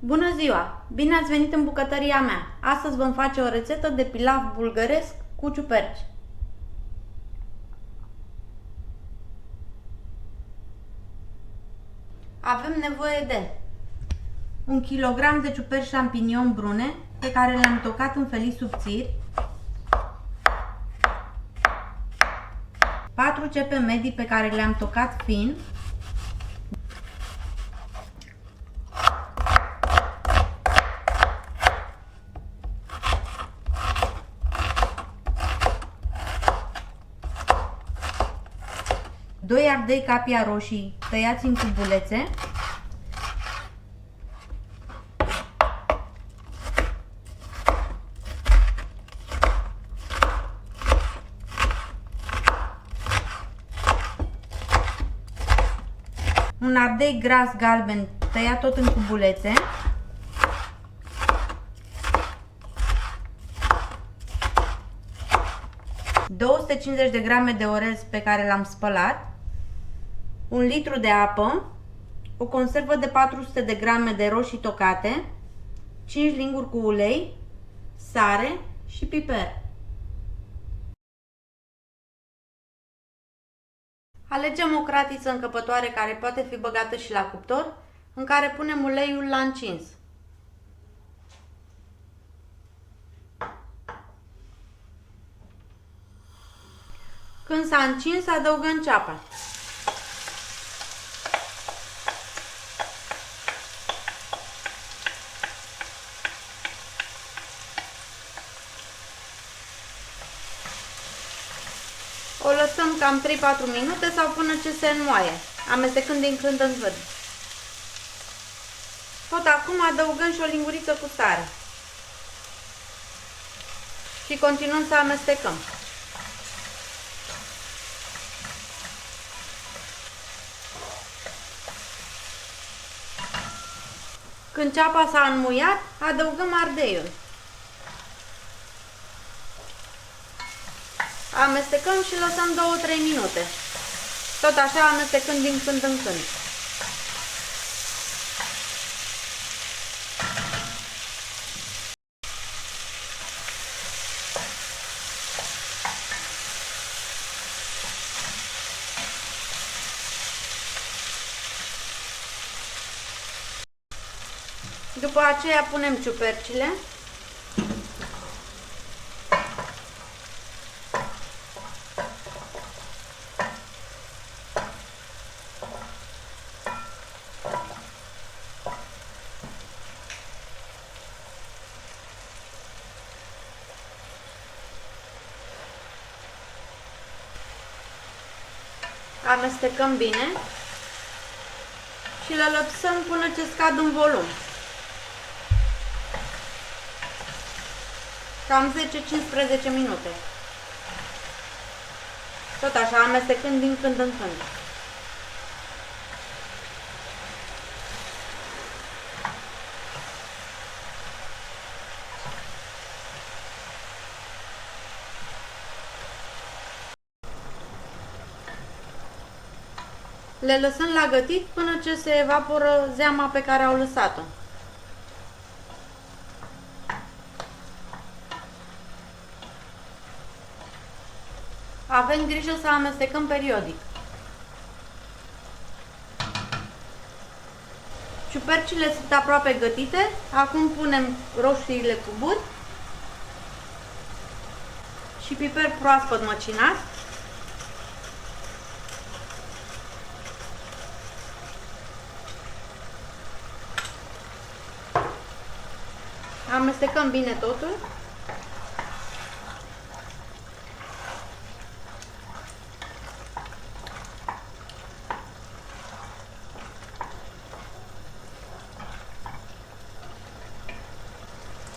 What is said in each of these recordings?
Bună ziua! Bine ați venit în bucătăria mea! Astăzi vom face o rețetă de pilav bulgăresc cu ciuperci. Avem nevoie de 1 kg de ciuperci șampinion brune pe care le-am tocat în felii subțiri, 4 cepe medii pe care le-am tocat fin, 2 ardei capia roșii tăiați în cubulețe, un ardei gras galben tăiat tot în cubulețe, ...250 de grame de orez pe care l-am spălat, 1 litru de apă, o conservă de 400 de grame de roșii tocate, 5 linguri cu ulei, sare și piper. Alegem o cratiță încăpătoare care poate fi băgată și la cuptor, în care punem uleiul la încins. Când s-a încins, adăugăm ceapa. O lăsăm cam 3-4 minute sau până ce se înmoaie, amestecând din când în când. Tot acum adăugăm și o linguriță cu sare. Și continuăm să amestecăm. Când ceapa s-a înmuiat, adăugăm ardeiul. Amestecăm și lăsăm 2-3 minute. Tot așa amestecând din când în când. După aceea punem ciupercile. Amestecăm bine și le lăsăm până ce scad în volum. Cam 10-15 minute. Tot așa, amestecând din când în când. Le lăsăm la gătit până ce se evaporă zeama pe care au lăsat-o. Avem grijă să amestecăm periodic. Ciupercile sunt aproape gătite. Acum punem roșiile cu but și piper proaspăt măcinat. Amestecăm bine totul.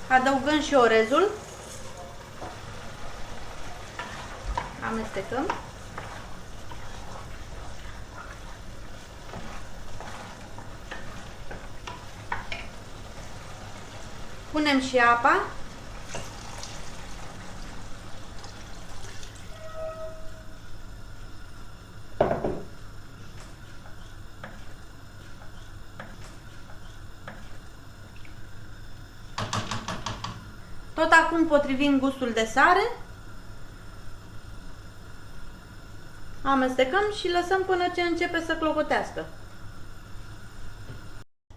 Adăugăm și orezul. Amestecăm. Punem și apa. Tot acum potrivim gustul de sare. Amestecăm și lăsăm până ce începe să clocotească.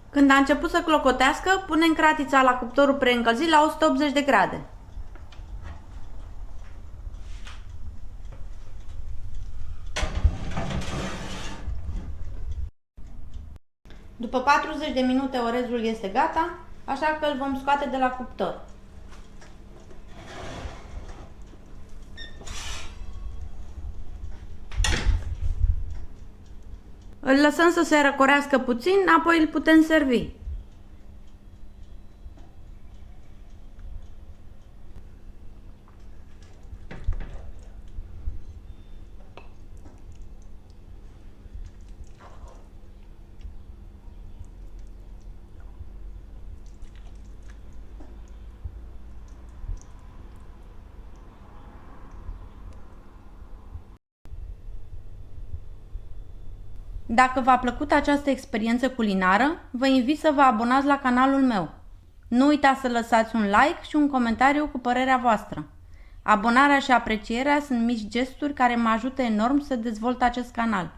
Când a început să clocotească, punem cratița la cuptorul preîncălzit la 180 de grade. După 40 de minute orezul este gata, așa că îl vom scoate de la cuptor. Îl lăsăm să se răcorească puțin, apoi îl putem servi. Dacă v-a plăcut această experiență culinară, vă invit să vă abonați la canalul meu. Nu uitați să lăsați un like și un comentariu cu părerea voastră. Abonarea și aprecierea sunt mici gesturi care mă ajută enorm să dezvolt acest canal.